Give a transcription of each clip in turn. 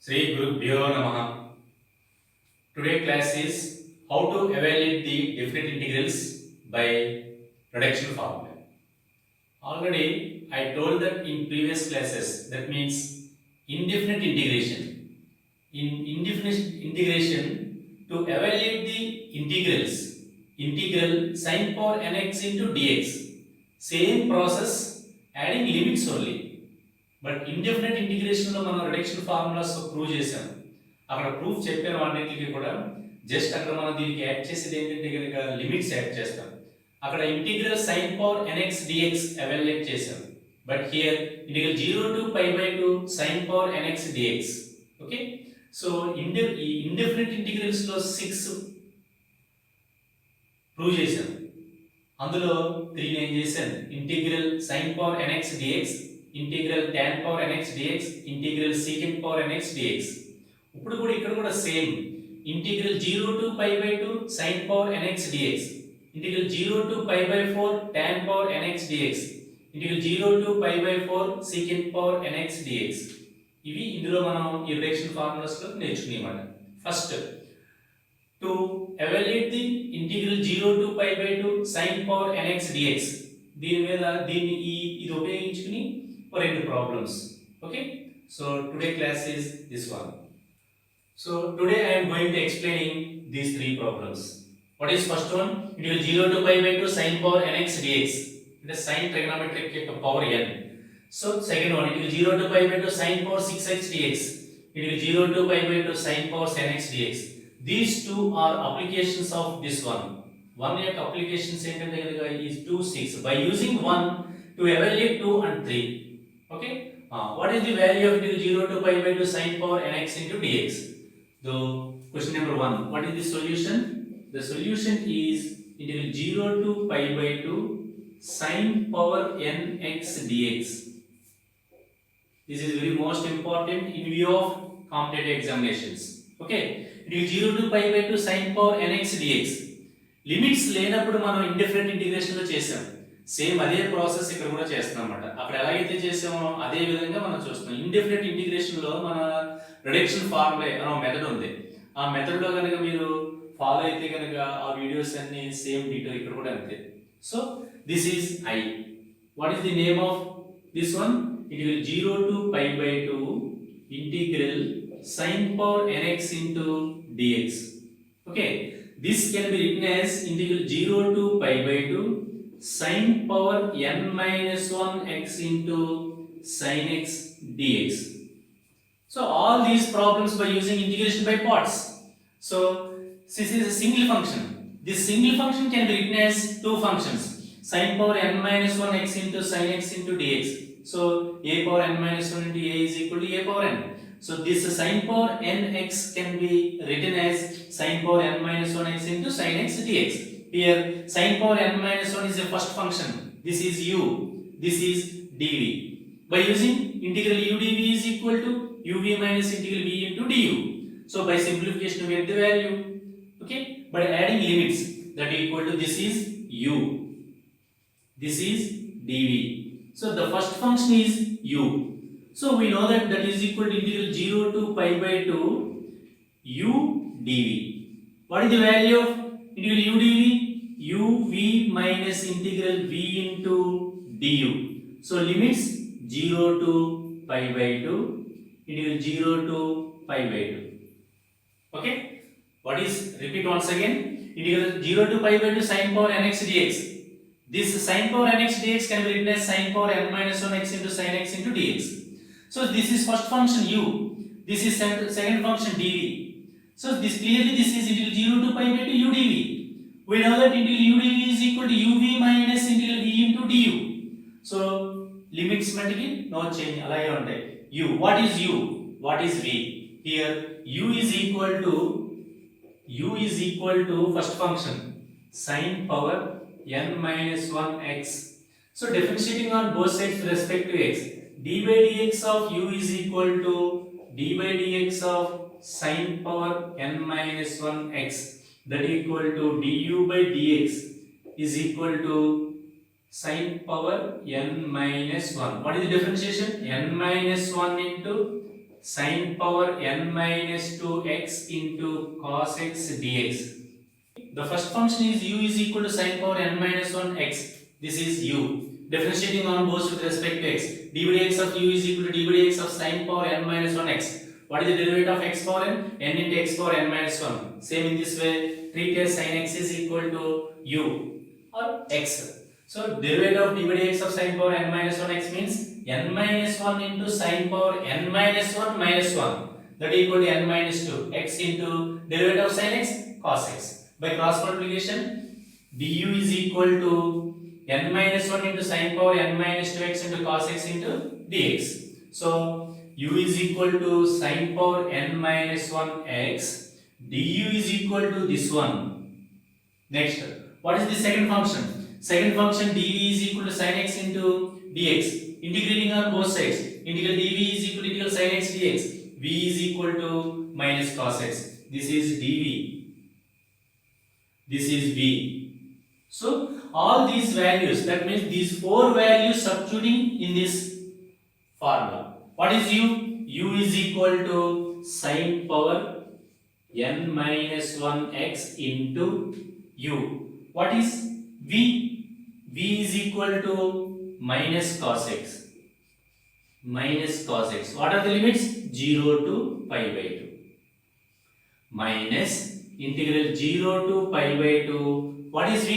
Sri Gurubhyo Namaha. Today class is how to evaluate the definite integrals by reduction formula. Already I told that in previous classes, that means indefinite integration. In indefinite integration, to evaluate the integrals, integral sin power nx into dx, same process adding limits only. But indefinite ఇంటిగ్రేషన్లో మనం reduction formulas prove చేసాం. అక్కడ proof చెప్పిన వాటికి కూడా just అక్కడ మనం దీనికి యాడ్ చేసేది ఏంటంటే కనుక లిమిట్స్ యాడ్ చేస్తాం. అక్కడ integral sine power n x d x evaluate చేసాం. But here integral 0 to π/2 sine power n x d x. Okay, so ఈ ఇండెఫినెట్ ఇంటిగ్రల్స్ లో 6 ప్రూవ్ చేసాం. అందులో 3 నేను చేశాను. Integral sine power n x d x, integral tan power nx dx, integral secant power nx dx. ఇప్పుడు కూడా ఇక్కడ కూడా same integral 0 to π/2 sin power nx dx, integral 0 to π/4 tan power nx dx, integral 0 to π/4 secant power nx dx. ఇవి ఇందులో మనం ఈ reduction formulas లో నేర్చుకున్నామన్నమాట. First to evaluate the integral 0 to π/2 sin power nx dx, దీన్ని ఇది ఉపయోగించుకుని రెండు problems. Okay, so today class is this one. So today I am going to explaining these 3 problems. What is first one? Integral 0 to π/2 sin power nx dx. It is sin trigonometric power n. So second one, integral 0 to π/2 sin power 6x dx, integral 0 to π/2 sin power nx dx. These two are applications of this one. One యొక్క applications ఏంటంటే కనుక is 2, 6. By using 1 to evaluate 2 and 3. Okay, what is the value of integral 0 to π/2 sin power nx into dx? So question number 1, what is the solution? The solution is integral 0 to π/2 sin power nx dx. This is very most important in view of competitive examinations. Okay, integral 0 to π/2 sin power nx dx. Limits లేనప్పుడు మనం indefinite integration లో చేసాం. Same అదే process ఇక్కడ కూడా చేస్తాం అన్నమాట. అక్కడ ఎలాగైతే చేసామో అదే విధంగా మనం చూస్తున్నాం. ఇండెఫినిట్ ఇంటిగ్రేషన్ లో మన రిడక్షన్ ఫార్ములా అనే మెథడ్ ఉంది. ఆ మెథడ్ లో కనుక మీరు ఫాలో అయితే కనుక ఆ వీడియోస్ అన్ని సేమ్ డీటెయిల్ ఇక్కడ కూడా అంతే. So this is I. What is the name of this one? Integral 0 to π/2 integral sin power nx into dx. Okay, this can be written as integral 0 to π/2 sin power n minus 1 x into sin x dx. So all these problems by using integration by parts. So this is a single function. This single function can be written as two functions, sin power n minus 1 x into sin x into dx. So a power n minus 1 into a is equal to a power n. So this sin power nx can be written as sin power n minus 1 x into sin x dx. Here sin power n minus 1 is a first function. This is u. This is dv. By using integral u dv is equal to uv minus integral v into du. So by simplification we get the value. Okay. By adding limits, that equal to this is u. This is dv. So the first function is u. So we know that that is equal to integral 0 to π/2 u dv. What is the value of integral u dv? uv minus integral v into du. So limits 0 to π/2, integral 0 to π/2. Okay, what is, repeat once again, integral 0 to π/2 sin power nx dx. This sin power nx dx can be written as sin power n minus 1 x into sin x into dx. So this is first function u, this is second function dv. So this clearly this is integral 0 to π/2 u dv. We know that integral u dv is equal to uv minus integral v into du. So limits మటికి no change అలాగే ఉంటాయి. u, what is u, what is v? Here u is equal to first function sin power n minus 1 x. So differentiating on both sides with respect to x, d by dx of u is equal to d by dx of sin power n minus 1 x. That equal to du by dx is equal to sin power n minus 1. What is the differentiation? N minus 1 into sin power n minus 2x into cos x dx. The first function is u is equal to sin power n minus 1 x. This is u. Differentiating on both with respect to x. d by dx of u is equal to d by dx of sin power n minus 1 x. What is the derivative of x power n? N into x power n minus 1. Same in this way, treat as sin x is equal to u or x. So derivative of d by dx of sin power n minus 1 x means n minus 1 into sin power n minus 1 minus 1. That equal to n minus 2 x into derivative of sin x cos x. By cross multiplication, du is equal to n minus 1 into sin power n minus 2x into cos x into dx. So u is equal to sin power n minus 1 x. Du is equal to this one. Next, what is the second function? Second function dv is equal to sin x into dx. Integrating on both sides. Integral dv is equal to integral sin x dx. V is equal to minus cos x. This is dv. This is v. So all these values, that means these four values substituting in this formula. What is u? U is equal to sin power n minus 1 x into u. What is v? V is equal to minus cos x. Minus cos x. What are the limits? 0 to pi by 2. Minus integral 0 to pi by 2. What is v?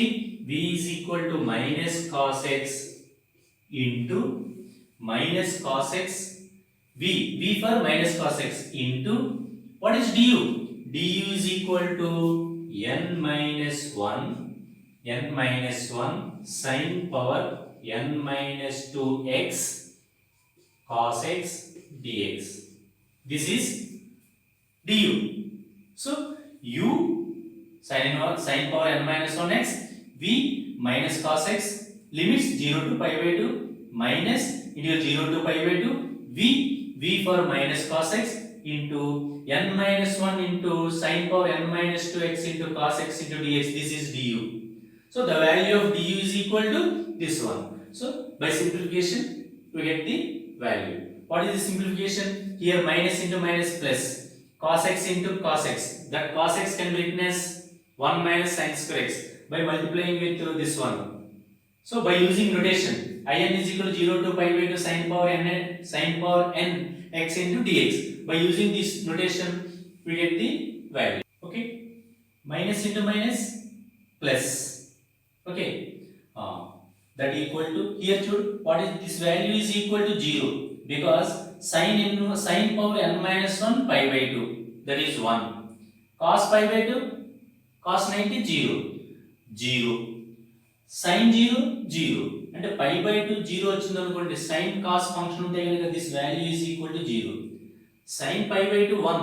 V is equal to minus cos x into minus cos x. V for minus cos x into what is du? Du is equal to n minus 1 sin power n minus 2x cos x dx. This is du. So u sin power n minus 1x, v minus cos x, limits 0 to pi by 2 minus integral 0 to pi by 2 v for minus cos x into n minus 1 into sin power n minus 2x into cos x into dx. This is du. So the value of du is equal to this one. So by simplification we get the value. What is the simplification? Here minus into minus plus. Cos x into cos x. That cos x can be written as 1 minus sin square x by multiplying with this one. So by using notation, in is equal to 0 to pi by 2 sin power n x into dx. By using this notation, we get the value. Okay, minus into minus plus. Okay, that equal to here. What is this value is equal to 0 because sin power n minus 1 pi by 2, that is 1. Cos pi by 2, cos 90 0. Sin 0 0. And pi by 2 0 వచ్చింది అనుకోండి, sin cos function ఉంటే కనుక this value is equal to 0. Sin pi by 2 1,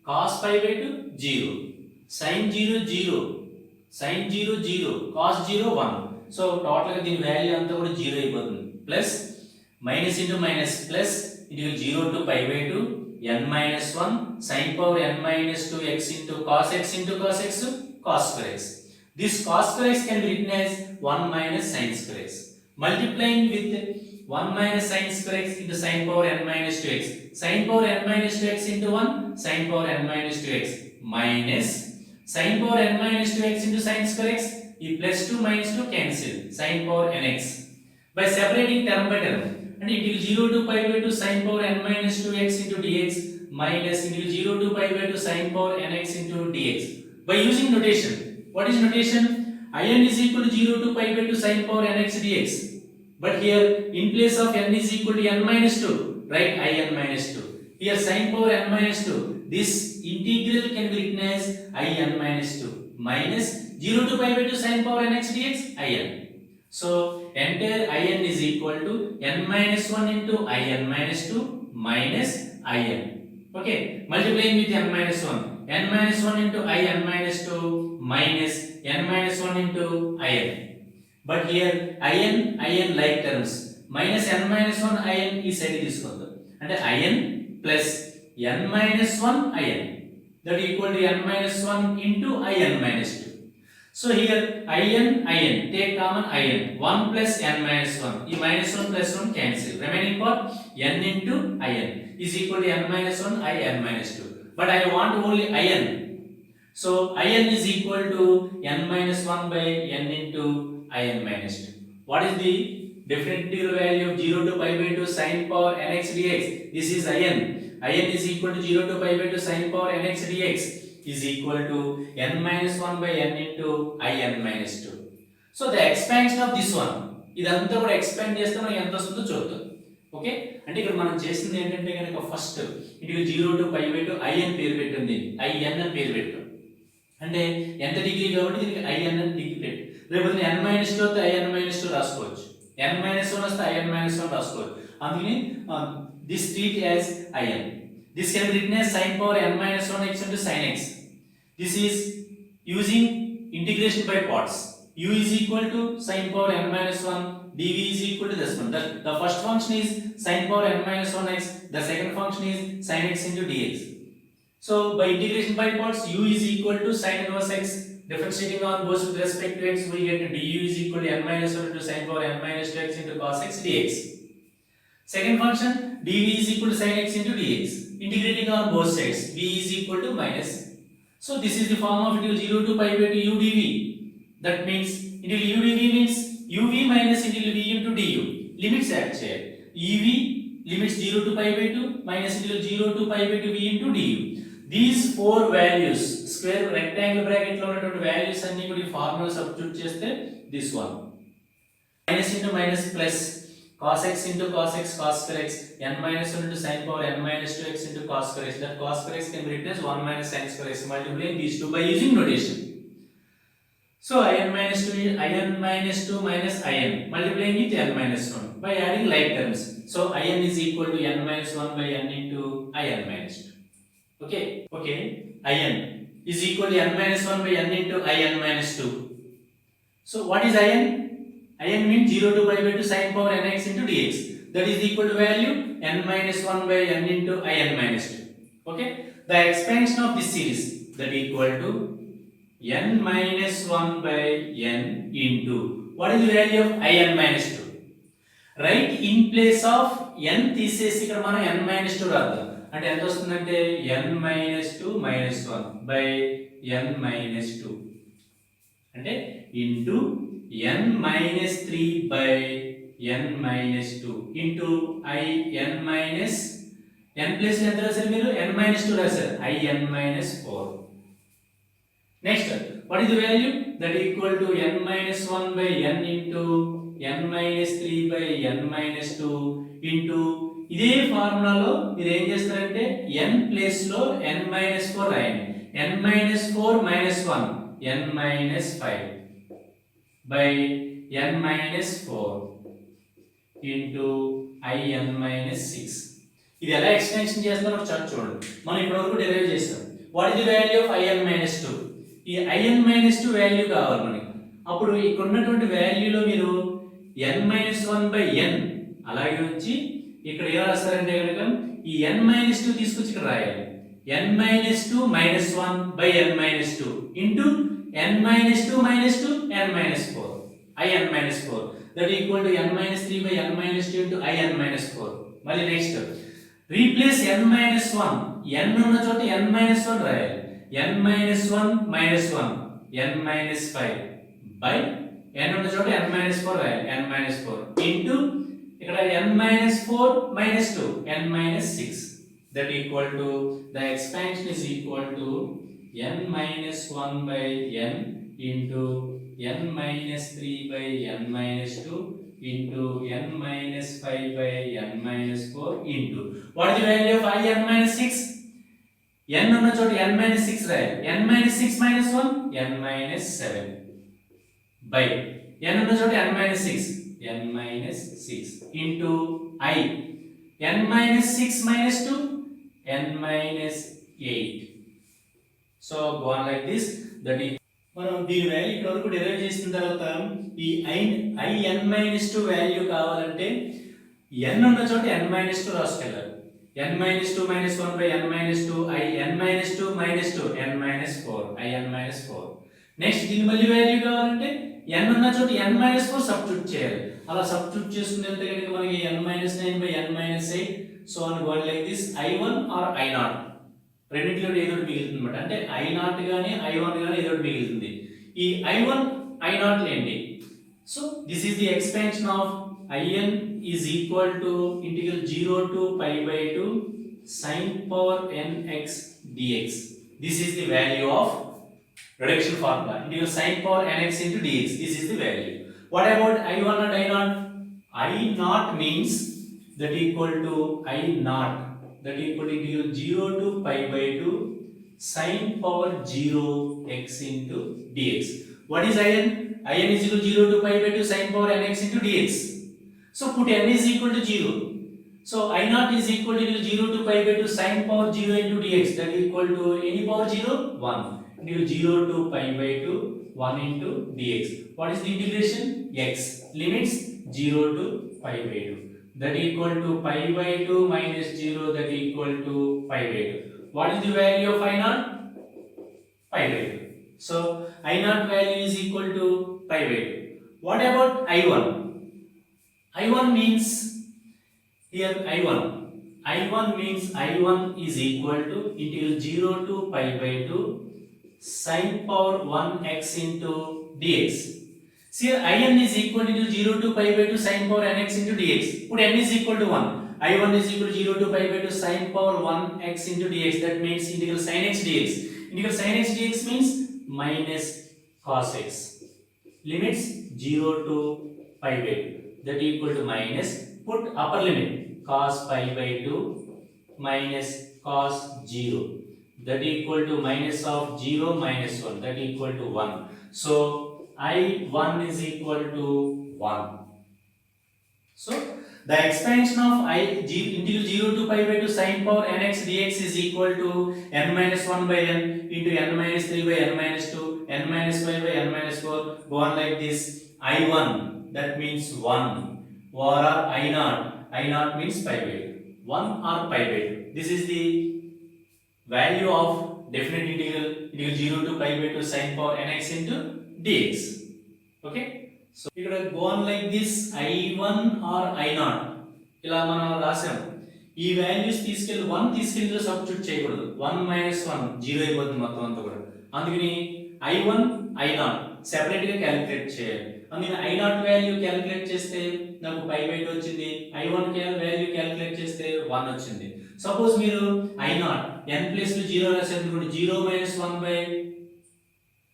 cos pi by 2 0, sin 0 0, sin 0 0, cos 0 1. So total గా దీని value అంతా కూడా 0 అయిపోతుంది. Plus minus into minus plus integral 0 to pi by 2 n minus 1 sin power n minus 2 x into cos x cos square x. This cos square x can be written as 1 minus sin square x. Multiplying with 1 minus sin square x into sin power n minus 2x. Sin power n minus 2x into 1 sin power n minus 2x minus sin power n minus 2x into sin square x. ఈ plus 2 minus 2 cancel. Sin power nx. By separating term by term, and integral 0 to pi by 2 sin power n minus 2x into dx minus integral 0 to pi by 2 sin power nx into dx. By using notation, what is notation? In is equal to 0 to pi by 2 sin power nx dx. But here in place of n is equal to n minus 2, write in minus 2. Here sin power n minus 2. This integral can be written as in minus 2 minus 0 to pi by 2 sin power nx dx in. So entire in is equal to n minus 1 into in minus 2 minus in. Okay, multiplying with n minus 1. N minus 1 into in minus 2 minus n minus 1 into in. But here in like terms. Minus n minus 1 in is side తీసుకుందాం. అంటే in plus n minus 1 in. That equal to n minus 1 into in minus 2. So here in take common in 1 plus n minus 1. ఈ minus 1 plus 1 cancel. Remaining part n into in is equal to n minus 1 in minus 2. But I want only in. So in is equal to n minus 1 by n into in minus 2. What is the definite integral value of 0 to pi by 2 sin power nx dx? This is in. In is equal to 0 to pi by 2 sin power nx dx is equal to n minus 1 by n into in minus 2. So the expansion of this one, ఇదంతా కూడా expand చేస్తే మనకి ఎంత వస్తుందో చూద్దాం. Okay, అంటే ఇక్కడ మనం చేసింది ఏంటంటే కనుక ఫస్ట్ ఇటు 0 టు పై బై 2 i అని పేరు పెట్టింది, i n అని పేరు పెట్టాం. అంటే ఎంత డిగ్రీ కాబట్టి దీనికి i n అని డిగ్రీ పెట్టి రేపు n మైనస్ 2 వస్తే i n మైనస్ 2 రాసుకోవచ్చు, n మైనస్ 1 వస్తే i n మైనస్ 1 రాసుకోవచ్చు. అందుకని this treat as i n. This can be written as sin power n minus 1 x into sin x. This is using integration by parts. U is equal to sin power n minus 1, dv is equal to this one. The first function is sin power n minus 1 x, the second function is sin x into dx. So by integration by parts, u is equal to sin inverse x. Differentiating on both with respect to x, we get du is equal to n minus 1 into sin power n minus 2 x into cos x dx. Second function, dv is equal to sin x into dx. Integrating on both sides, v is equal to minus. So this is the form of integral 0 to pi by 2 u dv. That means integral u dv means uv minus integral v into du. Limits add చేయాలి. uv limits 0 to pi by 2 minus integral 0 to pi by 2 v into du. These four values, square rectangle bracket లో ఉన్నటువంటి values అన్ని కూడా ఈ formula substitute చేస్తే this one. Minus into minus plus cos x into cos x cos square x n minus 1 into sin power n minus 2 x into cos square x. That cos square x can be written as 1 minus sin square x, multiplying these two by using notation. So in minus 2 minus in, multiplying it n minus 1 by adding like terms. So in is equal to n minus 1 by n into in minus 2. Okay, in is equal to n minus 1 by n into in minus 2. So what is in? In means 0 to pi by 2 sin power nx into dx. That is equal to value n minus 1 by n into in minus 2. Okay, the expansion of this series that equal to n minus 1 by n into what is the value of in minus 2? Right, in place of n తీసేసి ఇక్కడ మనం n minus 2 రాద్దాం. అంటే ఎంత వస్తుందంటే n minus 2 minus 1 by n minus 2 అంటే into n minus 3 by n minus 2 into I n minus n plus ఎంత రాశారు మీరు n minus 2 రాశారు I n minus 4. Next, what is the value? That equal to n minus 1 by n into n minus 3 by n minus 2 into ఇదే ఫార్ములాలో మీరు ఏం చేస్తారంటే n place లో n minus 4 రాయండి. n minus 4 minus 1 n minus 5 by n minus 4 into I n minus 6. ఇది ఎలా extension చేస్తారో ఒకసారి చూడండి. మనం ఇప్పటివరకు డెరైవ్ చేస్తాం. What is the value of I n minus 2? ఈ I n minus 2 వాల్యూ కావాలి మనకి. అప్పుడు ఇక్కడ ఉన్నటువంటి వాల్యూలో మీరు n minus 1 by n అలాగే ఉంచి ఇక్కడ ఏం రాస్తారంటే కనుక ఈ n minus 2 తీసుకొచ్చి ఇక్కడ రాయాలి. n minus 2 minus 1 by n minus 2 into n minus 2 minus 2 n minus 4 I n minus 4 that equal to n minus 3 by n minus 2 into I n minus 4. మళ్ళీ next replace n minus 1 n ఉన్న చోట n minus 1 రాయాలి. n minus 1 minus 1 n minus 5 by n ఉన్న చోట n minus 4 రాయాలి. n minus 4 into ఇక్కడ n minus 4 minus 2 n minus 6 that equal to the expansion is equal to n minus 1 by n into n minus 3 by n minus 2 into n minus 5 by n minus 4 into what is the value of I n minus 6? n ఉన్న చోట n minus 6 రాయాలి. n minus 6 minus 1 n minus 7 by n ఉన్న చోట n minus 6 n minus 6 into I n minus 6 minus 2 n minus 8. So go on like this. That is మనం దీని value ఇక్కడ వరకు derive చేసిన తర్వాత ఈ I n minus 2 వాల్యూ కావాలంటే n ఉన్న చోట n minus 2 రాసుకెళ్ళాలి. n minus 2 minus 1 by n minus 2 I n minus 2 minus 2 n minus 4 I n minus 4. Next దీని మళ్ళీ వాల్యూ కావాలంటే n ఉన్న చోట n మైనస్ 4 సబ్స్టిట్యూట్ చేయాలి. అలా సబ్స్టిట్యూట్ చేసుకుని వెళ్తే కనుక మనకి n minus 9 by n minus 8 so on going like this i1 or i0 రెండిట్లో ఏదో ఒకటి మిగులుతుంది అన్నమాట. అంటే i0 గానీ i1 గానీ ఏదో ఒకటి మిగులుతుంది. ఈ i1 i0 లేండి. So this is the expansion of in is equal to integral 0 to pi by 2 sin power nx dx. This is the value of reduction formula. Integral sin power nx into dx. This is the value. What about i1 and i0? i0 means that equal to i0 that equal to integral 0 to pi by 2 sin power 0 x into dx. What is in? In is equal to 0 to pi by 2 sin power nx into dx. So put n is equal to 0. So I0 is equal to 0 to pi by 2 sin power 0 into dx. That is equal to any power 0? 1. Into 0 to pi by 2 1 into dx. What is the integration? X. Limits 0 to pi by 2. That is equal to pi by 2 minus 0. That is equal to pi by 2. What is the value of I0? Pi by 2. So I0 value is equal to pi by 2. What about I1? I1 means here I1 means I1 is equal to integral 0 to pi by 2 sin power 1 x into dx. See here in is equal to 0 to pi by 2 sin power nx into dx. Put n is equal to 1. I1 is equal to 0 to pi by 2 sin power 1 x into dx. That means integral sin x dx. Integral sin x dx means minus cos x. Limits 0 to pi by 2. That equal to minus, put upper limit cos pi by 2 minus cos 0. That equal to minus of 0 minus 1. That equal to 1. So I1 is equal to 1. So the expansion of integral 0 to pi by 2 sin power nx dx is equal to n minus 1 by n into n minus 3 by n minus 2 n minus 5 by n minus 4 go on like this. I1 that means 1 or I0 means pi by 2 1 or pi by 2. This is the value of definite integral 0 to pi by 2 sin power nx into dx. Okay, so you can go on like this I1 or I0 ఇలా మనం రాసాం. ఈ values తీసుకెళ్ళి 1 తీసుకెళ్ళి substitute చేయకూడదు. 1 minus 1 0 అయిపోతుంది మొత్తం అంతా కూడా. అందుకని I1 I0 సెపరేట్ గా క్యాలిక్యులేట్ చేయాలి. అందుకని I0 వాల్యూ క్యాలిక్యులేట్ చేస్తే నాకు pi by 2 వచ్చింది. I1 వాల్యూ క్యాలిక్యులేట్ చేస్తే 1 వచ్చింది. సపోజ్ మీరు I0 n ప్లేస్ లో 0 రాశారు అనుకోండి. 0 మైనస్ 1 బై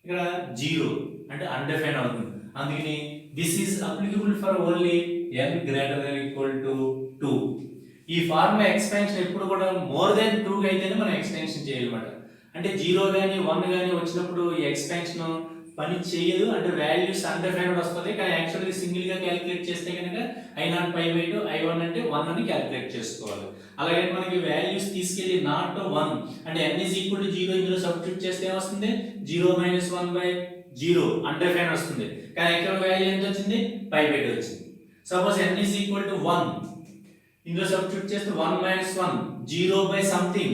ఇక్కడ 0 అంటే అన్డిఫైన్ అవుతుంది. అందుకని this is applicable for only n greater than equal to 2. ఈ ఫార్ములా ఎక్స్పాన్షన్ ఎప్పుడు కూడా మోర్ దెన్ 2 అయితేనే మనం ఎక్స్టెన్షన్ చేయాలన్నమాట. అంటే 0 గానీ 1 గానీ వచ్చినప్పుడు ఈ ఎక్స్పాన్షన్ పని చేయదు. అంటే వాల్యూస్ అన్డిఫైన్డ్ వస్తుంది. కానీ యాక్చువల్లీ సింగిల్ గా క్యాలిక్యులేట్ చేస్తే కనుక I0 pi by 2 I1 అంటే 1 అని క్యాలిక్యులేట్ చేసుకోవాలి. అలాగే మనకి వాల్యూస్ తీసుకెళ్లి 0 to 1 అంటే n is equal to 0 ఇందులో సబ్స్టిట్యూట్ చేస్తే ఏమొస్తుంది? 0 minus 1 by 0 అన్డిఫైన్డ్ వస్తుంది. కానీ యాక్చువల్ వాల్యూ ఎంత వచ్చింది? pi by 2 వచ్చింది. Suppose n is equal to 1 ఇందులో సబ్స్టిట్యూట్ చేస్తే 1 minus 1 0 by something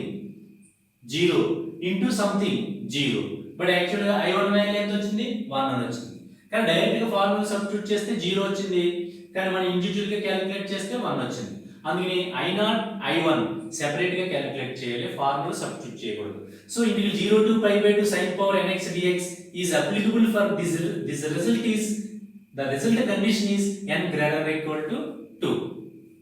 0 into something 0. But actual గా I1 వాల్యూ ఎంత వచ్చింది? 1 అని వచ్చింది. కానీ డైరెక్ట్ గా ఫార్ములా సబ్స్టిట్యూట్ చేస్తే 0 వచ్చింది. కానీ మనం ఇండివిడ్యువల్ గా క్యాలిక్యులేట్ చేస్తే 1 వచ్చింది. అందుకని I0 I1 సెపరేట్ గా క్యాలిక్యులేట్ చేయాలి. ఫార్ములా సబ్స్టిట్యూట్ చేయకూడదు. So integral 0 to pi by 2 sin power nx dx is applicable for this result is the result condition is n greater than or equal to 2.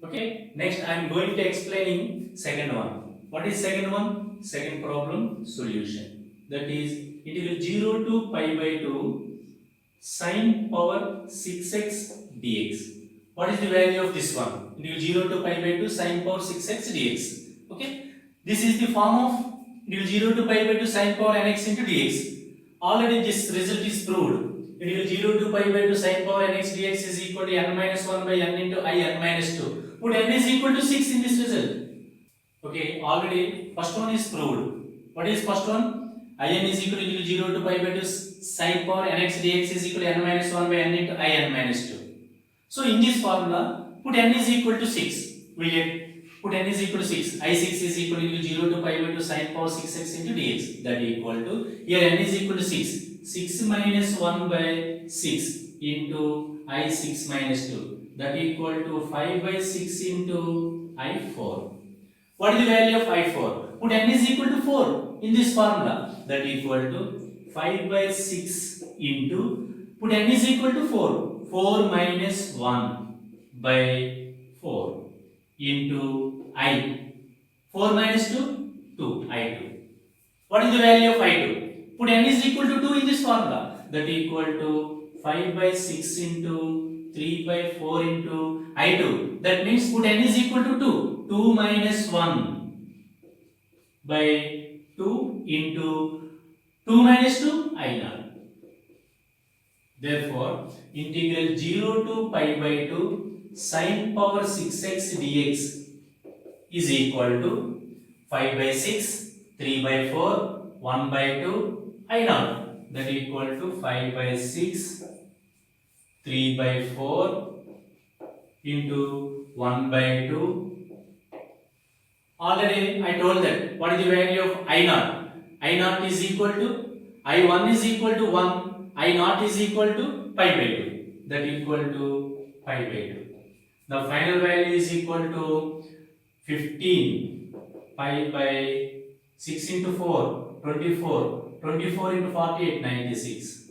Okay, next I am going to explaining second one. What is second one? Second problem solution. That is integral 0 to pi by 2 sin power 6x dx. What is the value of this one? Integral 0 to pi by 2 sin power 6x dx. Okay, this is the form of integral 0 to pi by 2 sin power nx into dx. Already this result is proved. Integral 0 to pi by 2 sin power nx dx is equal to n minus 1 by n into I n minus 2. Put n is equal to 6 in this result. Okay, already first one is proved. What is first one? In is equal to 0 to pi by 2 sin power nx dx is equal to n minus 1 by n into I n minus 2. So in this formula, put n is equal to 6. We get put n is equal to 6. I6 is equal to 0 to pi by 2 sin power 6x into dx. That is equal to here n is equal to 6. 6 minus 1 by 6 into I 6 minus 2, that equal to 5 by 6 into I 4. What is the value of I 4? Put n is equal to 4 in this formula, that equal to 5 by 6 into, put n is equal to 4, 4 minus 1 by 4 into I. 4 minus 2, 2, I2. What is the value of I2? Put n is equal to 2 in this formula, that equal to 5 by 6 into 3 by 4 into I2. That means put n is equal to 2. 2 minus 1 by 2 into 2 minus 2, I0. Therefore, integral 0 to pi by 2 sin power 6x dx is equal to 5 by 6, 3 by 4, 1 by 2, I0. That equal to 5 by 6, 3 by 4 into 1 by 2. Already I told that what is the value of I0? I0 is equal to, I1 is equal to 1, I0 is equal to pi by 2. That equal to pi by 2. The final value is equal to 15 pi by 6 into 4, 24, 24 into 48, 96.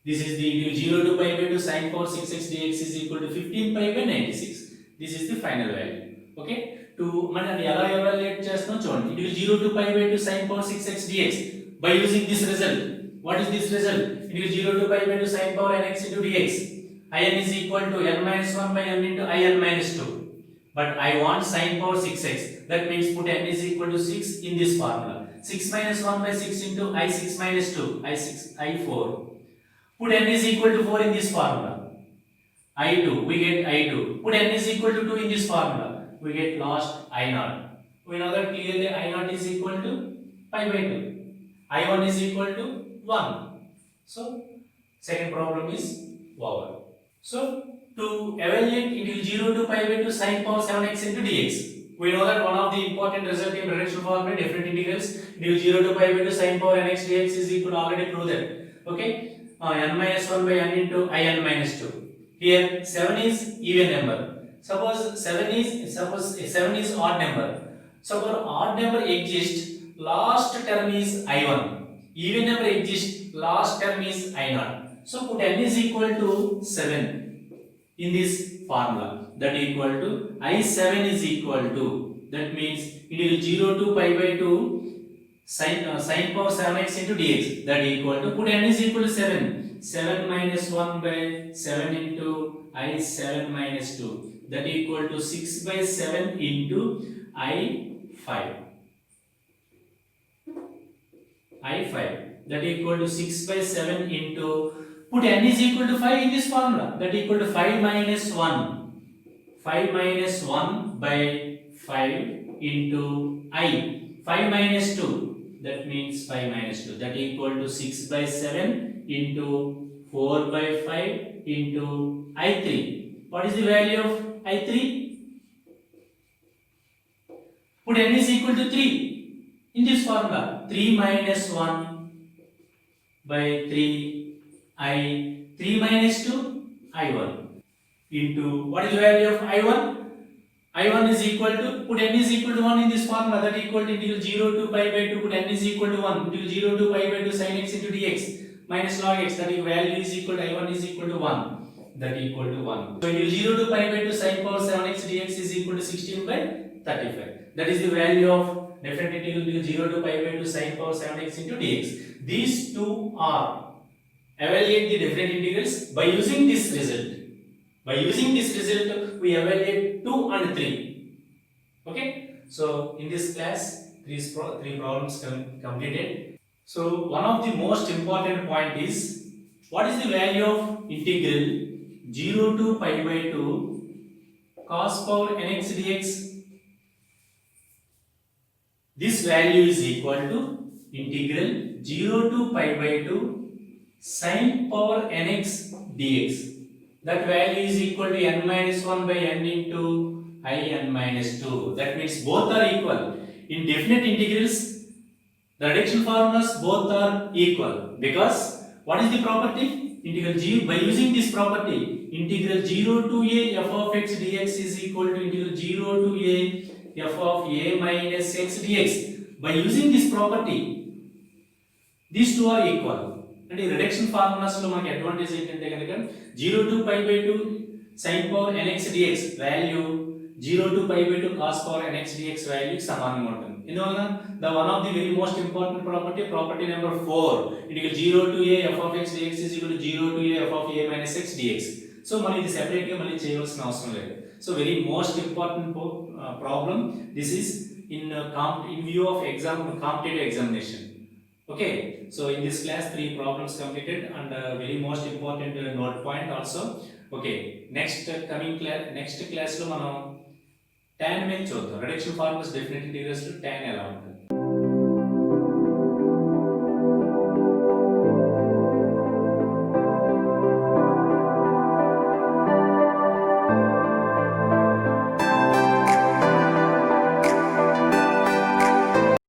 This is the 0 to pi by 2 sin power 6x dx is equal to 15 pi by 96. This is the final value. Okay? To మనం ఎలా evaluate చేస్తాం చూడండి. It is 0 to pi by 2 sin power 6x dx by using this result. What is this result? It is 0 to pi by 2 sin power nx into dx. In is equal to n minus 1 by n into in minus 2. But I want sin power 6x. That means put n is equal to 6 in this formula. 6 minus 1 by 6 into I6 minus 2, I4. Put n is equal to 4 in this formula. I2, we get I2. Put n is equal to 2 in this formula. We get lost I0. We know that clearly I0 is equal to pi by 2. I1 is equal to 1. So, second problem is over. So, to evaluate it is 0 to pi by 2 sin power 7x into dx. We know that one of the important result in reduction formula, different integrals, it is 0 to pi by 2 sin power nx dx is equal to already prove that. Okay? N minus 1 by n into in minus 2. Here 7 is even number. Suppose 7 is odd number. Suppose odd number exists, last term is I1. Even number exists, last term is I0. So put n is equal to 7 in this formula. That equal to I7 is equal to, that means it is 0 to pi by 2 sin power 7x into dx. That equal to, put n is equal to 7. 7 minus 1 by 7 into I7 minus 2. That equal to 6 by 7 into I5. I5. That equal to 6 by 7 into, put n is equal to 5 in this formula. That equal to 5 minus 1. 5 minus 1 by 5 into I. 5 minus 2. That means 5 minus 2. That equal to 6 by 7 into 4 by 5 into I3. What is the value of I3? Put n is equal to 3 in this formula. 3 minus 1 by 3 I. 3 minus 2 I1 into, what is the value of I1? I1 is equal to, put n is equal to 1 in this formula. That equal to integral 0 to pi by 2, put n is equal to 1. Integral 0 to pi by 2 sin x into dx minus log x. That value is equal to I1 is equal to 1. That equal to 1. So integral 0 to pi by 2 sin power 7x dx is equal to 16 by 35. That is the value of different integral 0 to pi by 2 sin power 7x into dx. These two are evaluate the different integrals by using this result. By using this result, we evaluate 2 and 3. Okay? So in this class, three problems completed. So one of the most important point is, what is the value of integral 0 to pi by 2 cos power nx dx? This value is equal to integral 0 to pi by 2 sin power nx dx. That value is equal to n minus 1 by n into in minus 2. That means both are equal. In definite integrals, The reduction formulas both are equal because what is the property? Integral g by using this property, integral 0 to a f of x dx is equal to integral 0 to a f of a minus x dx. By using this property, these two are equal. అంటే reduction formulas లో మనకి advantage ఏంటంటే కనుక 0 to pi by 2 sin power nx dx value 0 to pi by 2 cos power nx dx value సమానంగా ఉంటుంది. ఎందువలన the one of the very most important property number 4 integral 0 to a f of x dx is equal to 0 to a f of a minus x dx. So మనం ఇది separate గా మళ్ళీ చేయవలసిన అవసరం లేదు. So very most important problem this is in view of competitive examination. Okay, so in this class 3 problems completed and very most important note point also. Okay, next class lo మనం tan మీద చూద్దాం. Reduction formulas definite integrals లో tan ఎలా ఉంటుంది.